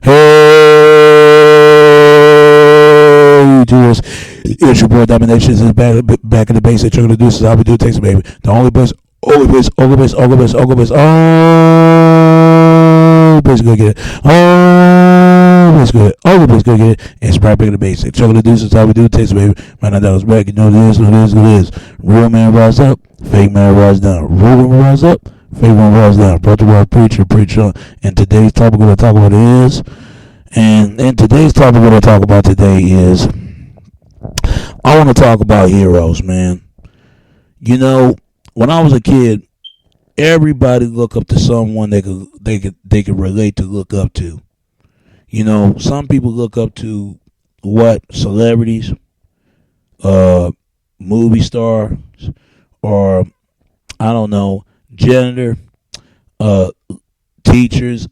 Hey, Jules. It's your boy Dominations is back in the base. You're gonna do this is how we do it, takes baby. The only place, only place, only place, only place, only place, oh, place gonna get it. Oh, place good. Only place gonna get it. And it's right back in the basics. You're gonna do this is how we do it, takes baby. Man, that was back. You know what it is, what it is, what it is. Real man rise up, fake man rise down. Real man rise up, fake man rise down. Brought to our preacher, preacher. And today's topic we're gonna talk about is. And in today's topic we're going to talk about today is I want to talk about heroes, man. You know, when I was a kid, everybody looked up to someone they could relate to, look up to. You know, some people look up to what celebrities, movie stars, or I don't know, janitor, uh, teachers,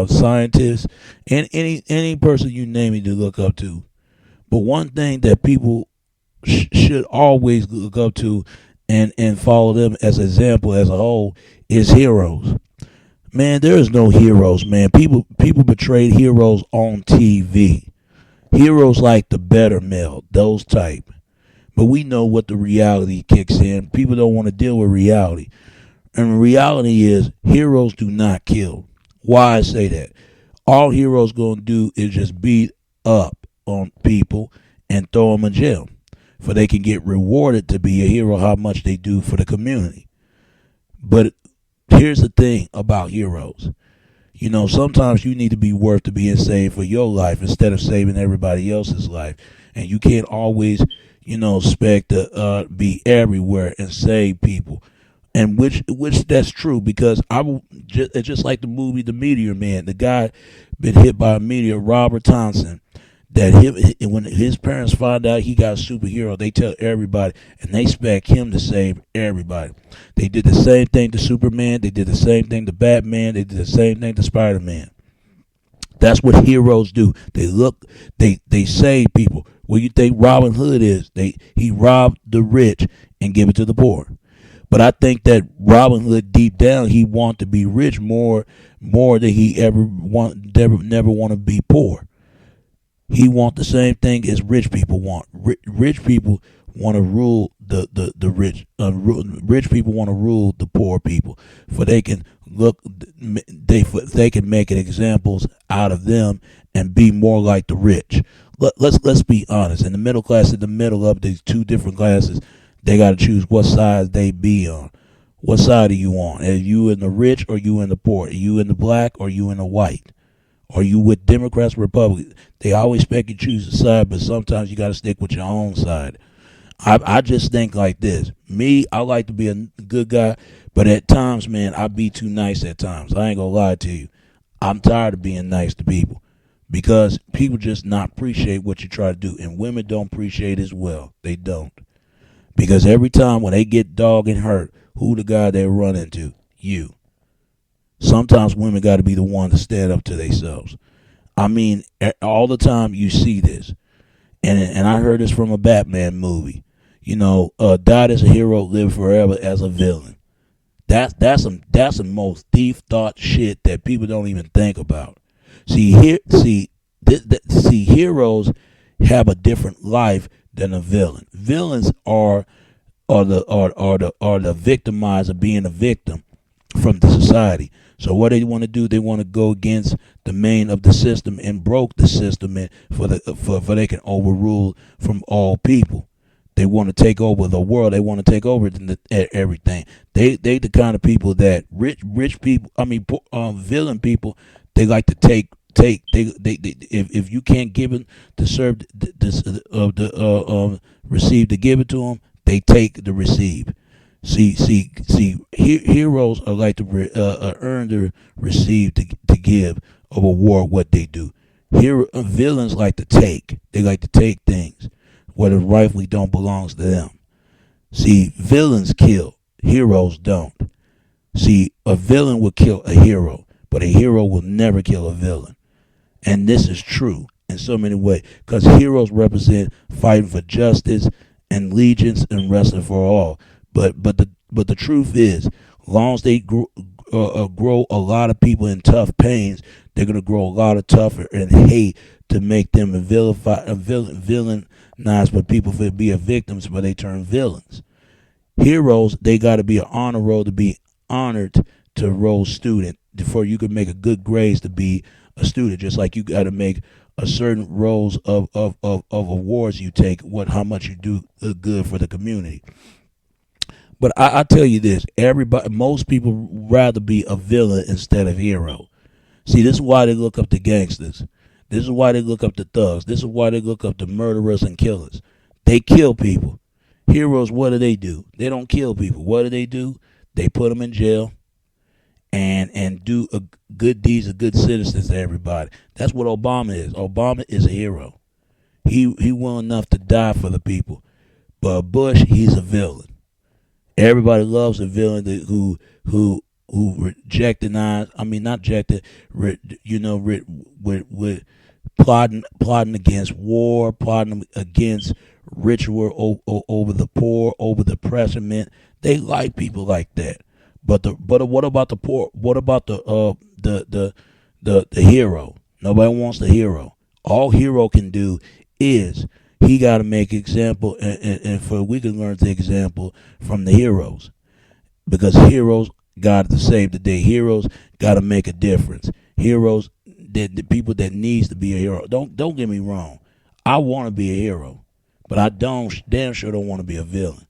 scientists, and any person you name it to look up to. But one thing that people should always look up to and follow them as an example as a whole is heroes. Man, there is no heroes, man. People betrayed heroes on TV. Heroes like the Better Male, those type. But we know what the reality kicks in. People don't want to deal with reality. And the reality is, heroes do not kill. Why I say that? All heroes gonna do is just beat up on people and throw them in jail, for they can get rewarded to be a hero. How much they do for the community. But here's the thing about heroes. You know, sometimes you need to be worth to being saved for your life instead of saving everybody else's life. And you can't always, expect to be everywhere and save people. And which that's true, because it's just like the movie The Meteor Man. The guy been hit by a meteor, Robert Thompson. When his parents find out he got a superhero, they tell everybody, and they expect him to save everybody. They did the same thing to Superman. They did the same thing to Batman. They did the same thing to Spider-Man. That's what heroes do. They save people. What do you think Robin Hood is? He robbed the rich and give it to the poor. But I think that Robin Hood, deep down, he want to be rich more than he never want to be poor. He want the same thing as rich people want. Rich people want to rule the rich. Rich people want to rule the poor people, for they can can make examples out of them and be more like the rich. Let's be honest. In the middle class, in the middle of these two different classes, they got to choose what side they be on. What side are you on? Are you in the rich or you in the poor? Are you in the black or you in the white? Are you with Democrats or Republicans? They always expect you to choose a side, but sometimes you got to stick with your own side. I just think like this. Me, I like to be a good guy, but at times, man, I be too nice at times. I ain't going to lie to you. I'm tired of being nice to people because people just not appreciate what you try to do, and women don't appreciate it as well. They don't. Because every time when they get dogged and hurt, who the guy they run into? You. Sometimes women got to be the one to stand up to themselves. I mean, all the time you see this. And I heard this from a Batman movie. Died as a hero, live forever as a villain. That's some most thief thought shit that people don't even think about. See, heroes have a different life than a villain. Villains are the victimizer, being a victim from the society. So what they want to do, they want to go against the main of the system and broke the system, and for they can overrule from all people. They want to take over the world. They want to take over everything. They the kind of people that rich people. Villain people. They like to take. If you can't give it to serve receive to give it to them, they take the receive. See, heroes are like to earn to receive to give, or reward what they do. Villains like to take. They like to take things what rightfully don't belongs to them. See, villains kill. Heroes don't. See, a villain will kill a hero, but a hero will never kill a villain. And this is true in so many ways, because heroes represent fighting for justice and allegiance and wrestling for all. But the truth is, long as they grow a lot of people in tough pains. They're gonna grow a lot of tougher and hate to make them villainized, but people for be victims, but they turn villains. Heroes, they got to be an honor roll to be honored to roll student before you can make a good grades to be a student. Just like you got to make a certain roles of awards you take, how much you do good for the community. But I tell you this, most people rather be a villain instead of hero. See, this is why they look up to gangsters. This is why they look up to thugs. This is why they look up to murderers and killers. They kill people. Heroes, what do? They don't kill people. What do? They put them in jail and do good deeds of good citizens to everybody. That's what Obama is. Obama is a hero. He willing enough to die for the people. But Bush, he's a villain. Everybody loves a villain who rejected. Not rejected. With plotting against war, plotting against ritual over the poor, over the oppressment. They like people like that. But what about the poor? What about the hero? Nobody wants the hero. All hero can do is he got to make example, and for we can learn the example from the heroes, because heroes got to save the day. Heroes got to make a difference. Heroes, the people that needs to be a hero. Don't get me wrong. I want to be a hero, but I damn sure don't want to be a villain.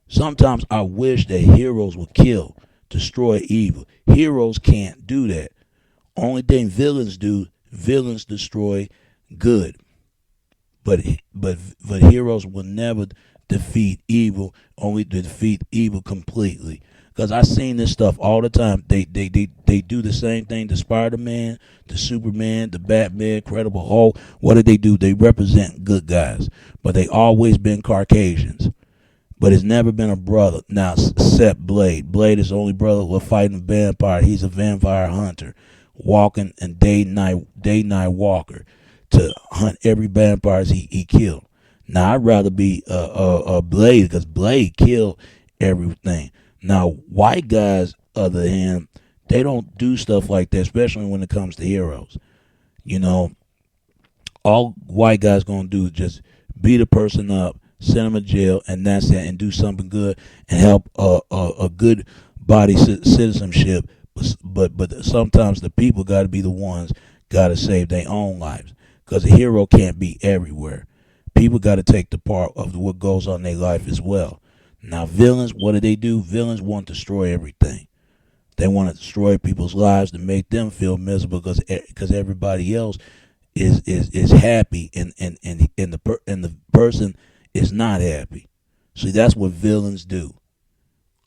Sometimes I wish that heroes would kill, destroy evil. Heroes can't do that. Only thing villains do, villains destroy good. But heroes will never defeat evil, only defeat evil completely. Because I seen this stuff all the time. They do the same thing to Spider-Man, to Superman, to Batman, Incredible Hulk. What do? They represent good guys. But they always been Caucasians. But it's never been a brother. Now, except Blade. Blade is the only brother with fighting a vampire. He's a vampire hunter, walking and day night walker to hunt every vampire he killed. Now, I'd rather be a Blade, because Blade killed everything. Now, white guys, other hand, they don't do stuff like that, especially when it comes to heroes. All white guys gonna do is just beat a person up, send them to jail, and that's it, and do something good and help a good body citizenship. But sometimes the people got to be the ones got to save their own lives, because a hero can't be everywhere. People got to take the part of what goes on in their life as well. Now, villains, what do? Villains want to destroy everything. They want to destroy people's lives to make them feel miserable, because everybody else is happy and the person is not happy. See, that's what villains do.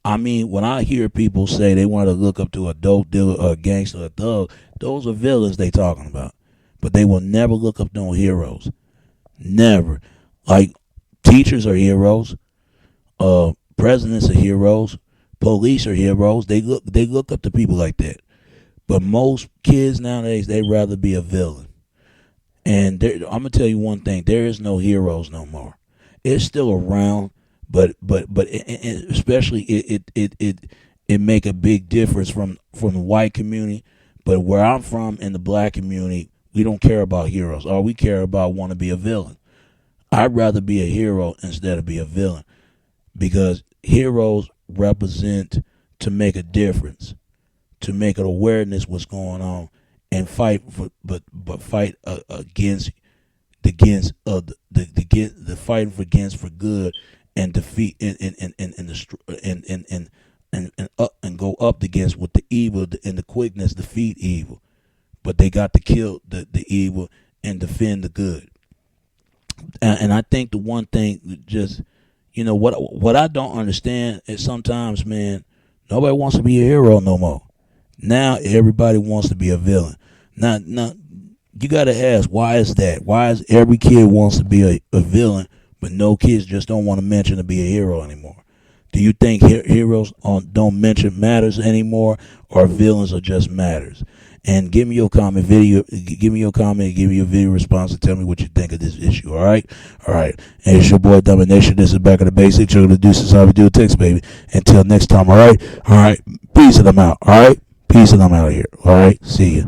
I mean, when I hear people say they want to look up to a dope dealer or a gangster or a thug, those are villains they talking about. But they will never look up to no heroes. Never. Like, teachers are heroes. Presidents are heroes. Police are heroes. They look up to people like that. But most kids nowadays, they'd rather be a villain. And I'm gonna tell you one thing: there is no heroes no more. It's still around, but especially it make a big difference from the white community. But where I'm from, in the black community, we don't care about heroes. All we care about want to be a villain. I'd rather be a hero instead of be a villain, because heroes represent to make a difference, to make an awareness what's going on, and fight for, but fight against the fighting for against for good, and defeat and go up against with the evil and the quickness defeat evil. But they got to kill the evil and defend the good. And I think the one thing, just what I don't understand is sometimes, man, nobody wants to be a hero no more. Now everybody wants to be a villain. Now you got to ask, why is that? Why is every kid wants to be a villain, but no kids just don't want to mention to be a hero anymore? Do you think heroes don't mention matters anymore, or villains are just matters? And give me your comment video. Give me your comment. Give me your video response and tell me what you think of this issue. All right, all right. And it's your boy Domination. This is Back of the Basics. You're gonna do this is how we do text, baby. Until next time. All right, all right. Peace and I'm out. All right, peace and I'm out of here. All right, see ya.